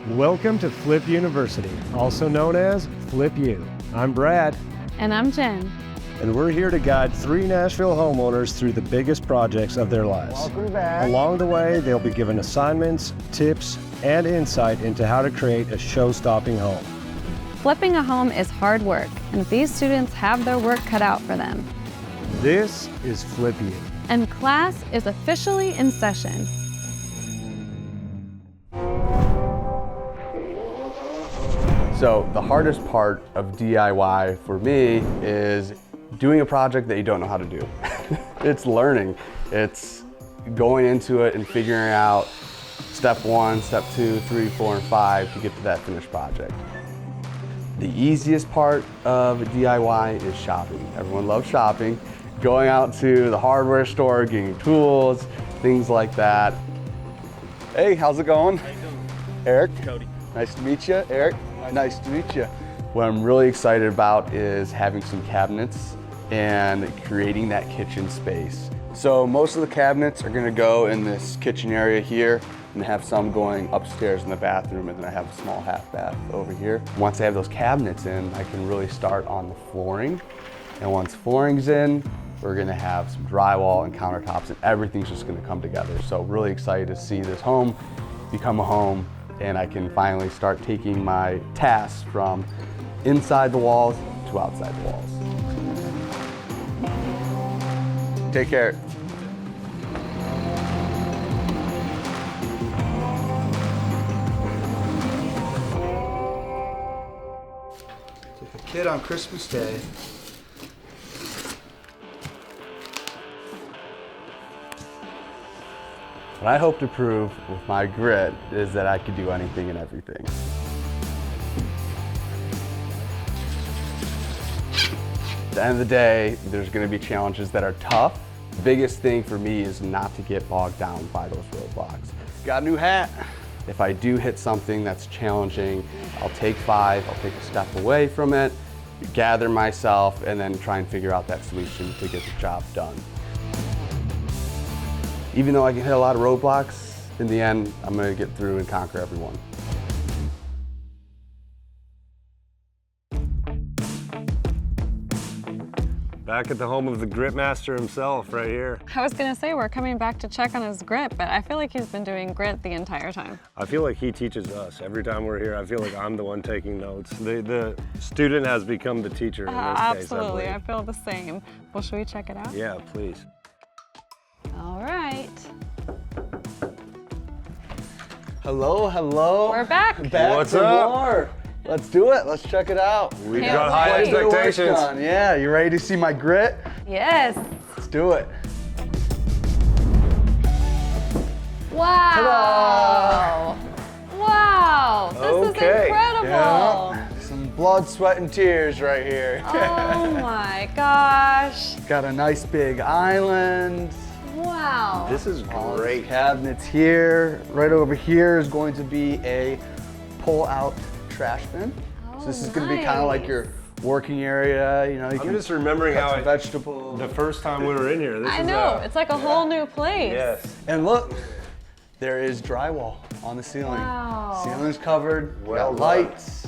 Welcome to Flip University, also known as Flip U. I'm Brad. And I'm Jen. And we're here to guide 3 Nashville homeowners through the biggest projects of their lives. Welcome back. Along the way, they'll be given assignments, tips, and insight into how to create a show-stopping home. Flipping a home is hard work, and these students have their work cut out for them. This is Flip U. And class is officially in session. So the hardest part of DIY for me is doing a project that you don't know how to do. It's learning. It's going into it and figuring out step 1, step 2, 3, 4, and 5 to get to that finished project. The easiest part of DIY is shopping. Everyone loves shopping. Going out to the hardware store, getting tools, things like that. Hey, how's it going? How you doing? Eric? Cody. Nice to meet you. Eric? Nice to meet you. What I'm really excited about is having some cabinets and creating that kitchen space. So most of the cabinets are gonna go in this kitchen area here, and have some going upstairs in the bathroom, and then I have a small half bath over here. Once I have those cabinets in, I can really start on the flooring. And once flooring's in, we're gonna have some drywall and countertops, and everything's just gonna come together. So really excited to see this home become a home, and I can finally start taking my tasks from inside the walls to outside the walls. Take care. Took a kid on Christmas Day. What I hope to prove with my grit is that I can do anything and everything. At the end of the day, there's gonna be challenges that are tough. The biggest thing for me is not to get bogged down by those roadblocks. Got a new hat. If I do hit something that's challenging, I'll take 5, I'll take a step away from it, gather myself, and then try and figure out that solution to get the job done. Even though I can hit a lot of roadblocks, in the end, I'm gonna get through and conquer everyone. Back at the home of the grit master himself, right here. I was gonna say we're coming back to check on his grit, but I feel like he's been doing grit the entire time. I feel like he teaches us. Every time we're here, I feel like I'm the one taking notes. The student has become the teacher in this case, Absolutely, I I feel the same. Well, should we check it out? Yeah, please. All right. Hello, hello. We're back. What's for up? more. Let's do it, let's check it out. We've Can't got high wait. expectations. Yeah, you ready to see my grit? Yes. Let's do it. Wow. Wow. This Okay. is incredible. Yeah. Some blood, sweat, and tears right here. Oh my gosh. Got a nice big island. Wow. This is All great. these cabinets here. Right over here is going to be a pull-out trash bin. So this is going to be kind of like your working area. You know, you I'm can just remembering cut how some vegetables. the first time we were in here. This I is know. It's like a whole new place. Yes. And look, there is drywall on the ceiling. Wow. Ceiling's covered. Well Got done. lights.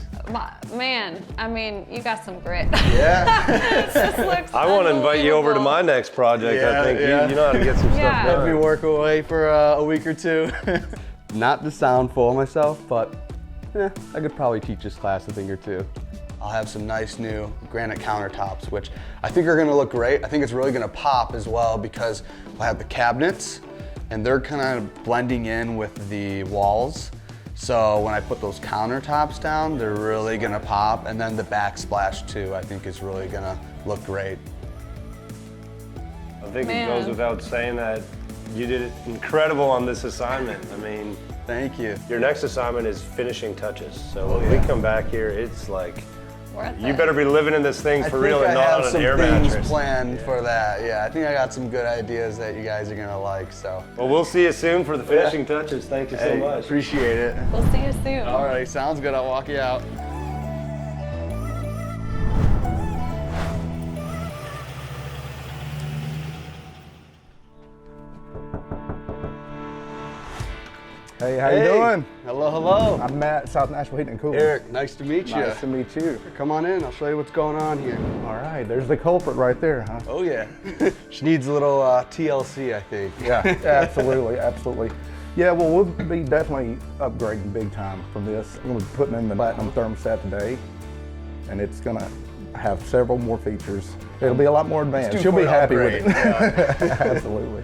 Man, I mean, you got some grit. Yeah. This looks I want to invite you over to my next project. Yeah, I think yeah. you know how to get some Yeah. stuff Let me done. work away for a week or 2. Not to sound full of myself, but I could probably teach this class a thing or 2. I'll have some nice new granite countertops, which I think are gonna look great. I think it's really gonna pop as well because we'll have the cabinets and they're kind of blending in with the walls. So when I put those countertops down, they're really gonna pop. And then the backsplash too, I think is really gonna look great. I think Man. it goes without saying that you did incredible on this assignment. I mean, Thank you. your next assignment is finishing touches. So when we come back here, it's like, you better be living in this thing for real and not on an air I have some mattress. things planned for that. Yeah, I think I got some good ideas that you guys are gonna like. So, Well, we'll see you soon for the finishing touches. Thank you so hey, much. appreciate it. We'll see you soon. All right, sounds good. I'll walk you out. Hey, how you doing? Hello, hello. I'm Matt, South Nashville Heating and Cooling. Eric, nice to meet you. Nice to meet you. Come on in, I'll show you what's going on here. All right, there's the culprit right there, huh? Oh yeah. She needs a little TLC, I think. Yeah, absolutely, absolutely. Yeah, well, we'll be definitely upgrading big time from this. I'm gonna be putting in the Platinum thermostat today, and it's gonna have several more features. It'll be a lot more advanced. She'll be happy with it. Yeah. Absolutely.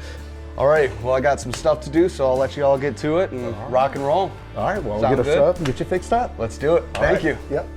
All right, well, I got some stuff to do, so I'll let you all get to it and rock and roll. All right, well, Sound get us good? up and get you fixed up. Let's do it. Thank you. Yep.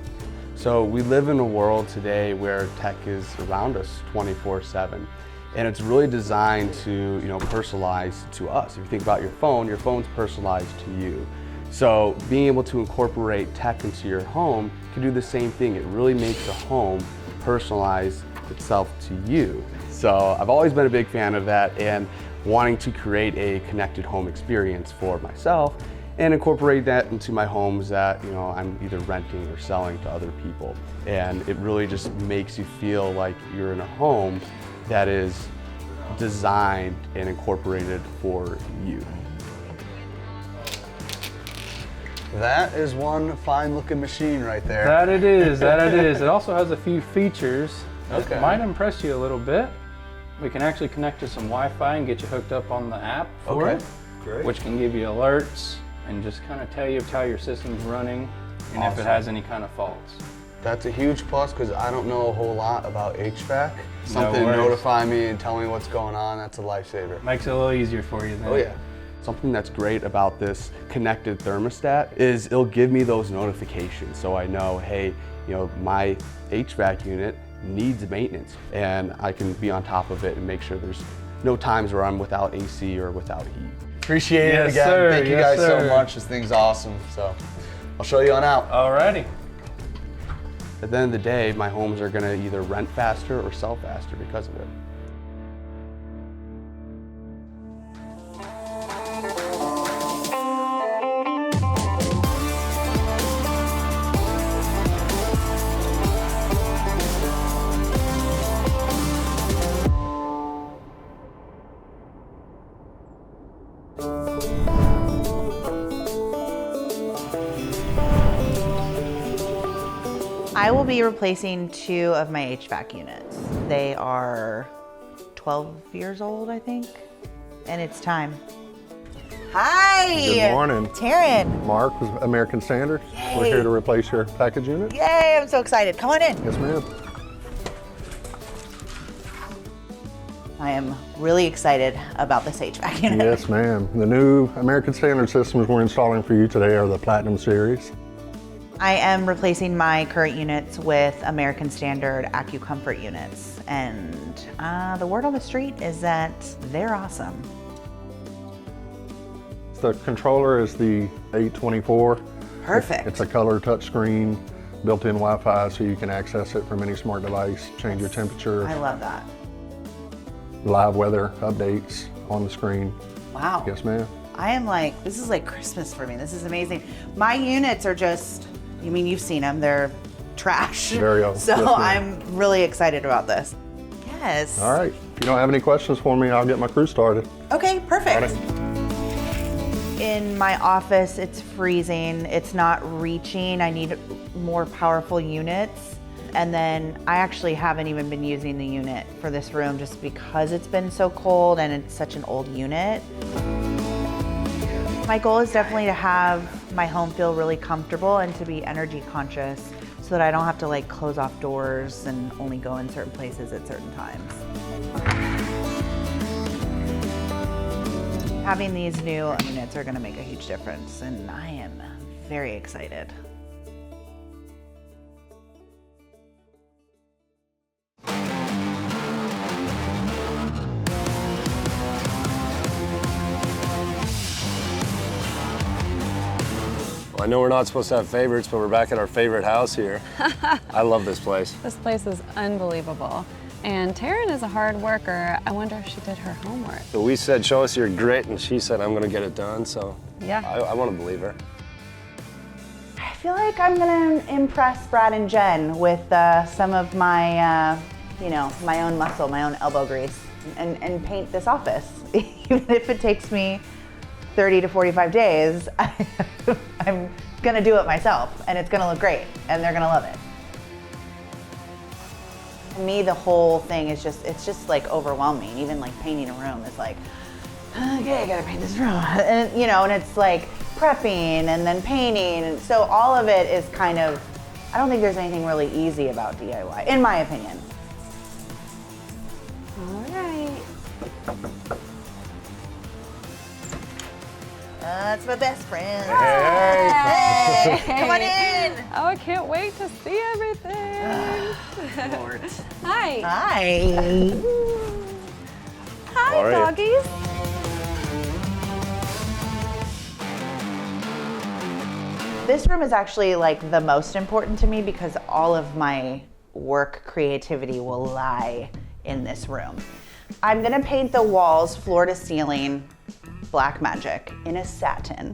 So we live in a world today where tech is around us 24/7. And it's really designed to, personalize to us. If you think about your phone's personalized to you. So being able to incorporate tech into your home can do the same thing. It really makes a home personalize itself to you. So I've always been a big fan of that and wanting to create a connected home experience for myself and incorporate that into my homes that I'm either renting or selling to other people. And it really just makes you feel like you're in a home that is designed and incorporated for you. That is one fine looking machine right there. That it is, that it is. It also has a few features that Okay. might impress you a little bit. We can actually connect to some Wi-Fi and get you hooked up on the app for it, Great. which can give you alerts and just kind of tell you how your system's running and if it has any kind of faults. That's a huge plus because I don't know a whole lot about HVAC. Something to worries. notify me and tell me what's going on, that's a lifesaver. Makes it a little easier for you then. Oh yeah. Something that's great about this connected thermostat is it'll give me those notifications so I know, hey, my HVAC unit needs maintenance and I can be on top of it and make sure there's no times where I'm without AC or without heat. Appreciate it Yes, again. sir. Thank you Yes, guys so sir. much. This thing's awesome. So I'll show you on out. Alrighty. At the end of the day, my homes are gonna either rent faster or sell faster because of it. I will be replacing 2 of my HVAC units. They are 12 years old, I think, and it's time. Hi! Good morning. Taran. Mark with American Standard. We're here to replace your package unit. Yay, I'm so excited. Come on in. Yes, ma'am. I am really excited about this HVAC unit. Yes, ma'am. The new American Standard systems we're installing for you today are the Platinum Series. I am replacing my current units with American Standard AccuComfort units, and the word on the street is that they're awesome. The controller is the 824. Perfect. It's a color touchscreen, built-in Wi-Fi, so you can access it from any smart device, change your temperature, I love that. live weather updates on the screen. Wow. Yes, ma'am. I am like, this is like Christmas for me. This is amazing. My units are just, you've seen them, they're trash. Very old. So Yes, ma'am. I'm really excited about this. Yes. All right. If you don't have any questions for me, I'll get my crew started. Okay, perfect. All right. In my office, it's freezing. It's not reaching. I need more powerful units. And then I actually haven't even been using the unit for this room just because it's been so cold and it's such an old unit. My goal is definitely to have my home feel really comfortable and to be energy conscious so that I don't have to like close off doors and only go in certain places at certain times. Having these new units are gonna make a huge difference and I am very excited. Well, I know we're not supposed to have favorites, but we're back at our favorite house here. I love this place. This place is unbelievable. And Taran is a hard worker. I wonder if she did her homework. So we said, show us your grit, and she said, I'm gonna get it done, so Yeah. I wanna believe her. I feel like I'm gonna impress Brad and Jen with some of my, my own muscle, my own elbow grease, and paint this office, even if it takes me 30 to 45 days, I'm gonna do it myself, and it's gonna look great, and they're gonna love it. To me, the whole thing is it's just like overwhelming. Even like painting a room is like, okay, I gotta paint this room. And you know, and it's like prepping and then painting. And so all of it is kind of, I don't think there's anything really easy about DIY, in my opinion. All right. That's my best friend. Hey. Hey, come on in. Oh, I can't wait to see everything. Lord. Hi. Hi. Hi, How are you? doggies. This room is actually like the most important to me because all of my work creativity will lie in this room. I'm gonna paint the walls floor to ceiling black magic in a satin.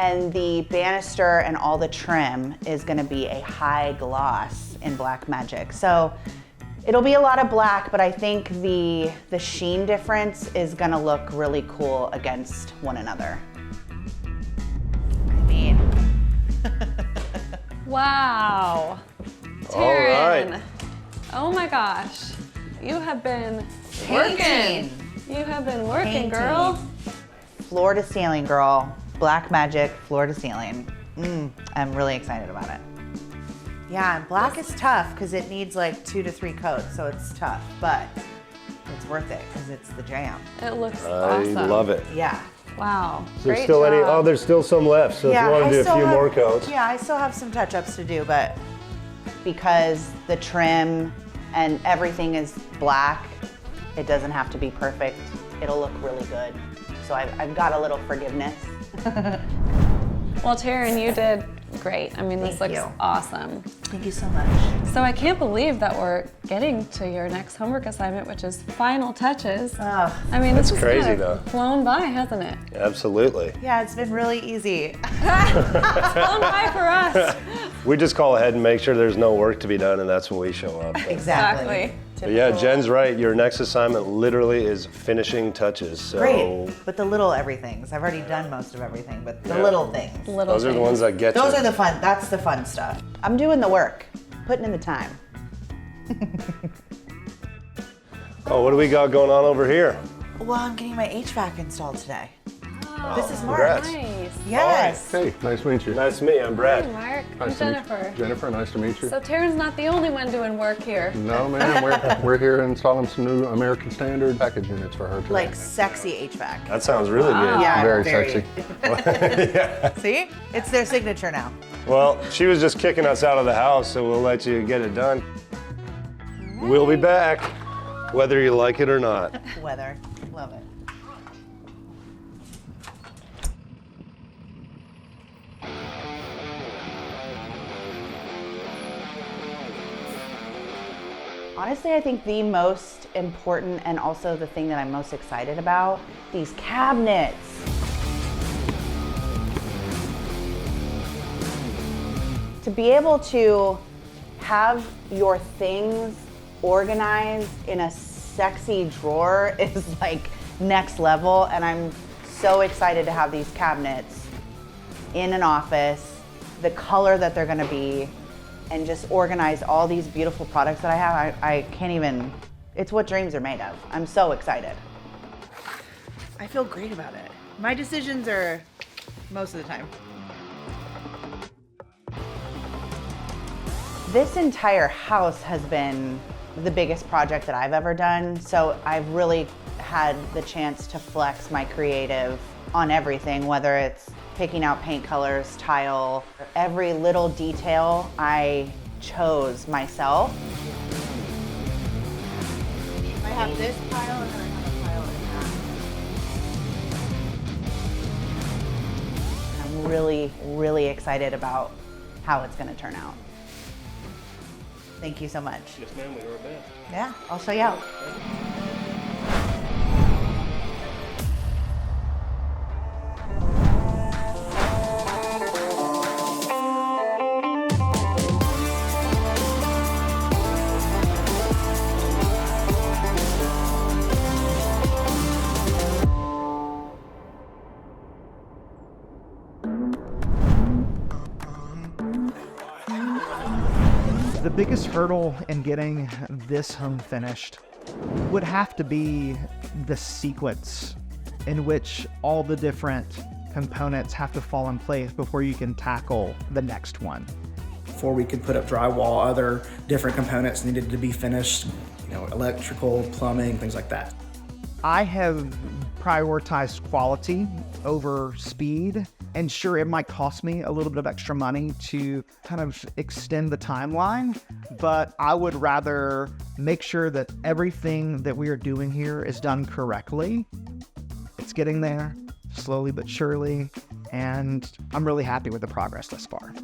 And the banister and all the trim is gonna be a high gloss in black magic. So it'll be a lot of black, but I think the sheen difference is gonna look really cool against one another. I mean, Wow. All Taran. right. Oh my gosh. You have been painting. You have been working, Painting. girl. Floor to ceiling, girl. Black magic, floor to ceiling. I'm really excited about it. Yeah, and black is tough because it needs like 2 to 3 coats, so it's tough, but it's worth it because it's the jam. It looks I awesome. love it. Yeah. Wow. Is there Great still any? job. Oh, there's still some left. So if you want to do a few more coats. Yeah, I still have some touch-ups to do, but because the trim and everything is black, it doesn't have to be perfect. It'll look really good. So I've got a little forgiveness. Well, Taran, you did great. I mean, this Thank looks you. awesome. Thank you so much. So I can't believe that we're getting to your next homework assignment, which is final touches. Oh, I mean, That's this is crazy, kind though. of flown by, hasn't it? Absolutely. yeah, it's been really easy. Flown by for us. We just call ahead and make sure there's no work to be done, and that's when we show up. But Exactly. but yeah, Jen's right. Your next assignment literally is finishing touches. So Great, but the little everythings. I've already done most of everything, but the Yeah. little things. Little those are the things. ones that get Those you. are the fun, that's the fun stuff. I'm doing the work, putting in the time. Oh, what do we got going on over here? Well, I'm getting my HVAC installed today. This is Mark. Congrats. Nice. Yes. Hey, nice to meet you. Nice to meet you. I'm Brad. Hi, Mark. I'm Nice to meet you. Jennifer. Jennifer, nice to meet you. So Taran's not the only one doing work here. No, man, we're here installing some new American Standard package units for her today. Like sexy HVAC. That sounds really Yeah, Very sexy. See? It's their signature now. good. Well, she was just kicking us out of the house, so we'll let you get it done. We'll be back, whether you like it or not. Weather. Love it. Honestly, I think the most important and also the thing that I'm most excited about, these cabinets. To be able to have your things organized in a sexy drawer is like next level, and I'm so excited to have these cabinets in an office, the color that they're gonna be, and just organize all these beautiful products that I have. I can't even, it's what dreams are made of. I'm so excited. I feel great about it. My decisions are most of the time. This entire house has been the biggest project that I've ever done, so I've really had the chance to flex my creative on everything, whether it's picking out paint colors, tile, every little detail I chose myself. I have this pile and then I have a pile in that. I'm really, really excited about how it's gonna turn out. Thank you so much. Yes, ma'am, we were best. Yeah, I'll show you out. The biggest hurdle in getting this home finished would have to be the sequence in which all the different components have to fall in place before you can tackle the next one. Before we could put up drywall, other different components needed to be finished, electrical, plumbing, things like that. I have prioritized quality over speed, and sure, it might cost me a little bit of extra money to kind of extend the timeline, but I would rather make sure that everything that we are doing here is done correctly. It's getting there, slowly but surely, and I'm really happy with the progress thus far.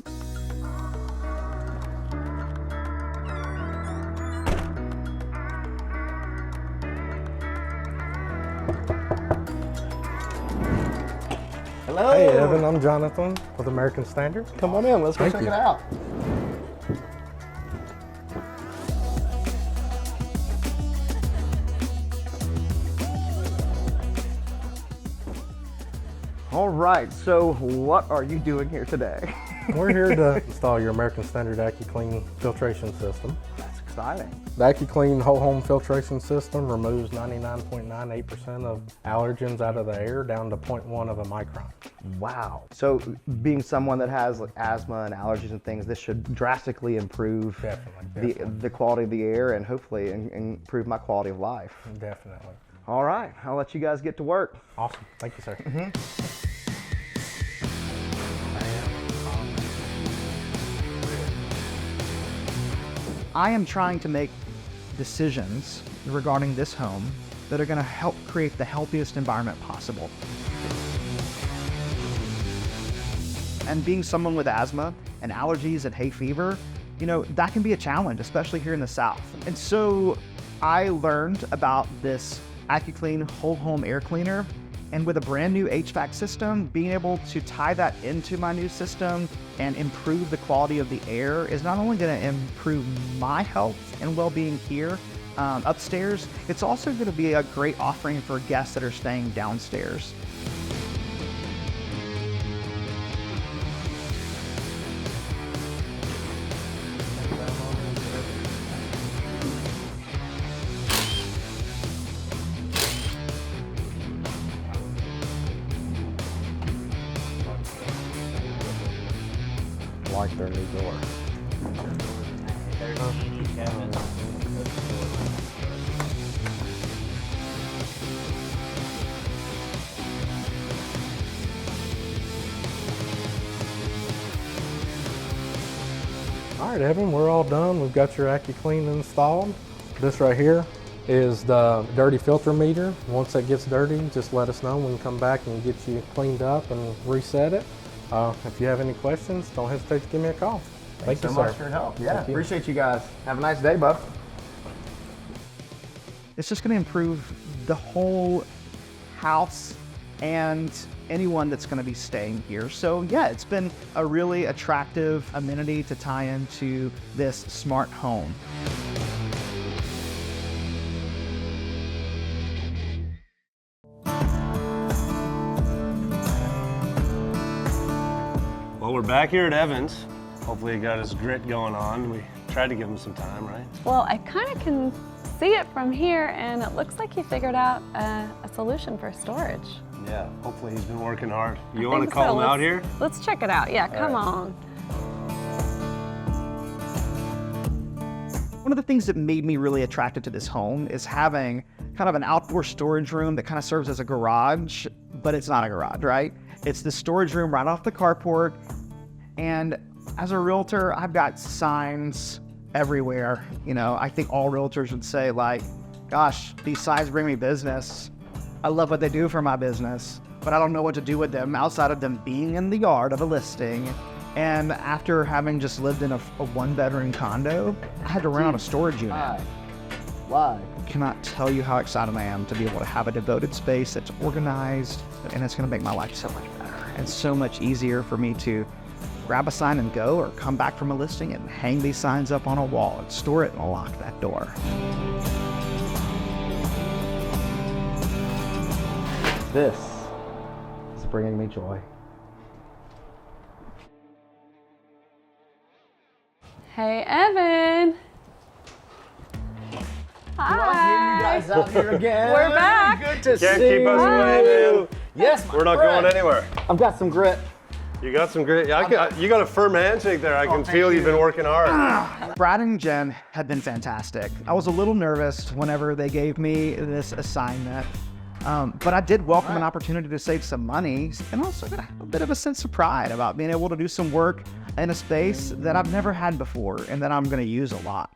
Hello. Hey Evan, I'm Jonathan with American Standard. Come on in, let's go check it out. All right, so what are you doing here today? We're here to install your American Standard AccuClean filtration system. That's exciting. The AccuClean whole home filtration system removes 99.98% of allergens out of the air down to 0.1 of a micron. Wow. So being someone that has like asthma and allergies and things, this should drastically improve the quality of the air and hopefully improve my quality of life. Definitely. All right, I'll let you guys get to work. Awesome, thank you, sir. I am trying to make decisions regarding this home that are going to help create the healthiest environment possible. And being someone with asthma and allergies and hay fever, that can be a challenge, especially here in the South. And so I learned about this AccuClean whole home air cleaner, and with a brand new HVAC system, being able to tie that into my new system and improve the quality of the air is not only going to improve my health and well-being here upstairs, it's also going to be a great offering for guests that are staying downstairs. Like their new door. All right, Evan, we're all done. We've got your AccuClean installed. This right here is the dirty filter meter. Once that gets dirty, just let us know. We can come back and get you cleaned up and reset it. If you have any questions, don't hesitate to give me a call. Thanks so much for your help. Yeah, appreciate you guys. Have a nice day, bud. It's just going to improve the whole house and anyone that's going to be staying here. So yeah, it's been a really attractive amenity to tie into this smart home. Well, we're back here at Evans. Hopefully he got his grit going on. We tried to give him some time, right? Well, I kind of can see it from here, and it looks like he figured out a solution for storage. Yeah, hopefully he's been working hard. You want to call him out here? Let's check it out. Yeah, come on. One of the things that made me really attracted to this home is having kind of an outdoor storage room that kind of serves as a garage, but it's not a garage, right? It's the storage room right off the carport. And as a realtor, I've got signs everywhere. I think all realtors would say like, gosh, these signs bring me business. I love what they do for my business, but I don't know what to do with them outside of them being in the yard of a listing. And after having just lived in a one-bedroom condo, I had to rent out a storage unit. Why? I cannot tell you how excited I am to be able to have a devoted space that's organized, and it's going to make my life so much better and so much easier for me to grab a sign and go, or come back from a listing and hang these signs up on a wall and store it and lock that door. This is bringing me joy. Hey, Evan. Hi. You guys out here again. We're back. Good to Can't see keep us away, man. Yes, We're not going anywhere. I've got some grit. You got some great, you got a firm handshake there. I can feel you've been working hard. Brad and Jen had been fantastic. I was a little nervous whenever they gave me this assignment, but I did welcome an opportunity to save some money and also a bit of a sense of pride about being able to do some work in a space that I've never had before and that I'm gonna use a lot.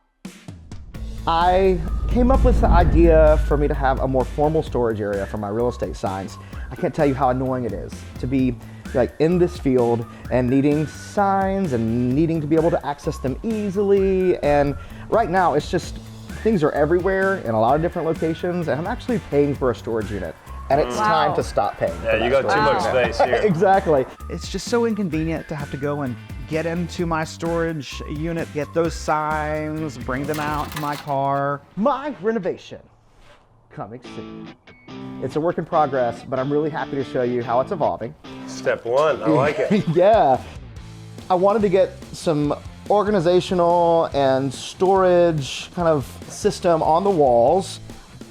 I came up with the idea for me to have a more formal storage area for my real estate signs. I can't tell you how annoying it is to be like in this field and needing signs and needing to be able to access them easily. And right now it's just, things are everywhere in a lot of different locations and I'm actually paying for a storage unit. And it's time to stop paying. Yeah, you got too much space here. Exactly. It's just so inconvenient to have to go and get into my storage unit, get those signs, bring them out to my car. My renovation coming soon. It's a work in progress, but I'm really happy to show you how it's evolving. Step one, I like it. Yeah. I wanted to get some organizational and storage kind of system on the walls.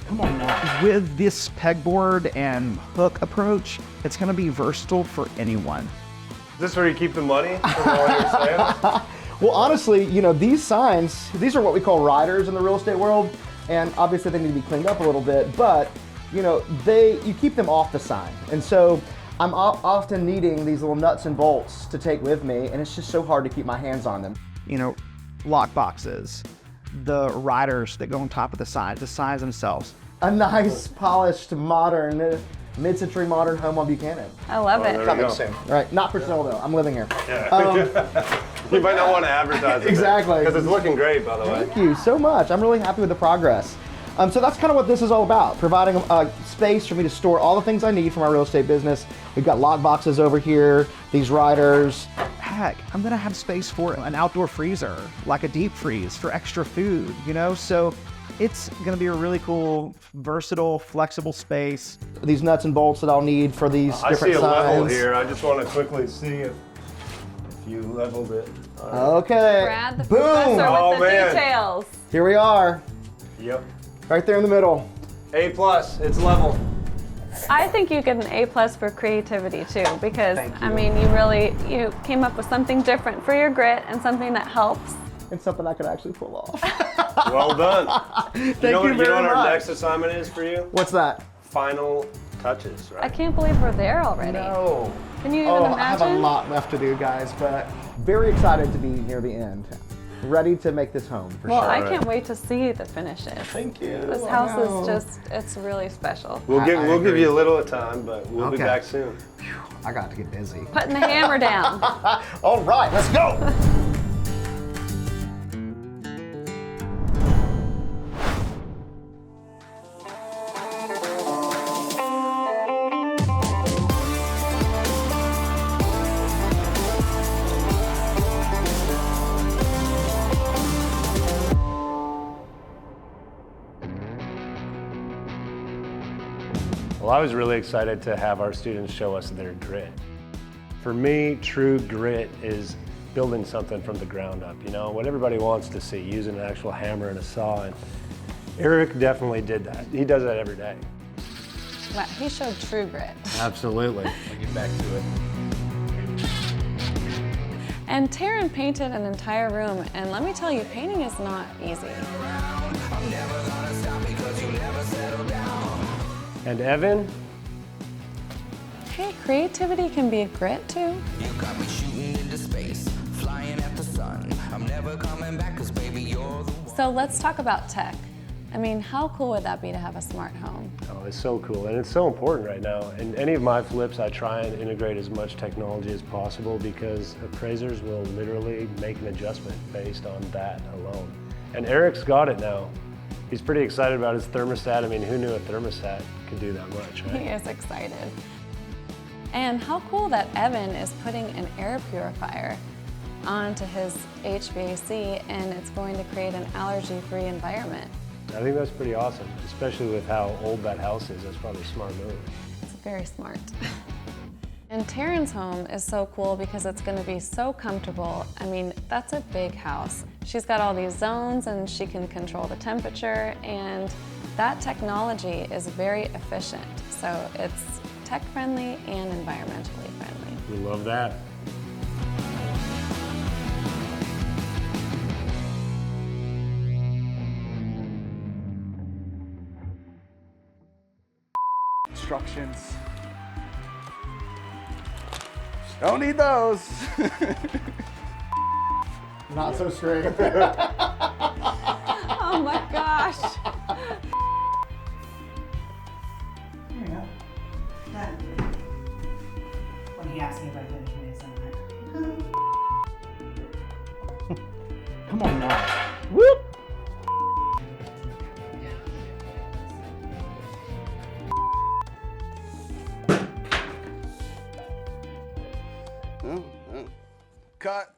Come on now. With this pegboard and hook approach, it's gonna be versatile for anyone. Is this where you keep the money from all your sales? Well, honestly, you know, these signs, these are what we call riders in the real estate world, and obviously they need to be cleaned up a little bit, but you know, you keep them off the sign. And so I'm often needing these little nuts and bolts to take with me, and it's just so hard to keep my hands on them. You know, lock boxes, the riders that go on top of the signs themselves. A nice, polished, modern, mid-century modern home on Buchanan. I love it. Coming soon. Right, not for sale though, I'm living here. Yeah. You might not want to advertise it. Exactly. Because it's looking great, by the way. Thank you so much. I'm really happy with the progress. So that's kind of what this is all about, providing a space for me to store all the things I need for my real estate business. We've got lock boxes over here, these riders. Heck, I'm gonna have space for an outdoor freezer, like a deep freeze for extra food, you know? So it's gonna be a really cool, versatile, flexible space. These nuts and bolts that I'll need for these different signs. I see a level here. I just want to quickly see if you leveled it. Okay. Brad, the Boom. professor with the details. Here we are. Yep. Right there in the middle. A+, it's level. I think you get an A+ for creativity too, because I mean, you came up with something different for your grit and something that helps. It's something I could actually pull off. Well done. Thank you know you very what much. our next assignment is for you? What's that? Final touches, right? I can't believe we're there already. No. Can you even imagine? I have a lot left to do, guys, but very excited to be near the end. Ready to make this home for Well, sure. I can't wait to see the finishes. Thank you. This house is just, it's really special. We'll give you a little time, but we'll be back soon. I got to get busy. Putting the hammer down. All right, let's go. Well, I was really excited to have our students show us their grit. For me, true grit is building something from the ground up, you know, what everybody wants to see, using an actual hammer and a saw. And Eric definitely did that. He does that every day. Wow, he showed true grit. Absolutely. I'll get back to it. And Taran painted an entire room, and let me tell you, painting is not easy. And Evan? Hey, creativity can be a grit too. You got me shooting into space, flying at the sun. I'm never coming back 'cause baby you're the one. So let's talk about tech. I mean, how cool would that be to have a smart home? Oh, it's so cool, and it's so important right now. In any of my flips, I try and integrate as much technology as possible because appraisers will literally make an adjustment based on that alone. And Eric's got it now. He's pretty excited about his thermostat. I mean, who knew a thermostat could do that much, right? He is excited. And how cool that Evan is putting an air purifier onto his HVAC, and it's going to create an allergy-free environment. I think that's pretty awesome, especially with how old that house is. That's probably a smart move. It's very smart. And Taran's home is so cool because it's going to be so comfortable. I mean, that's a big house. She's got all these zones and she can control the temperature, and that technology is very efficient. So it's tech friendly and environmentally friendly. We love that. Instructions. Don't need those. Not so straight. Oh my gosh. There we go. Done. When he asked me if I finished my assignment. Come on now. Whoop! Cut.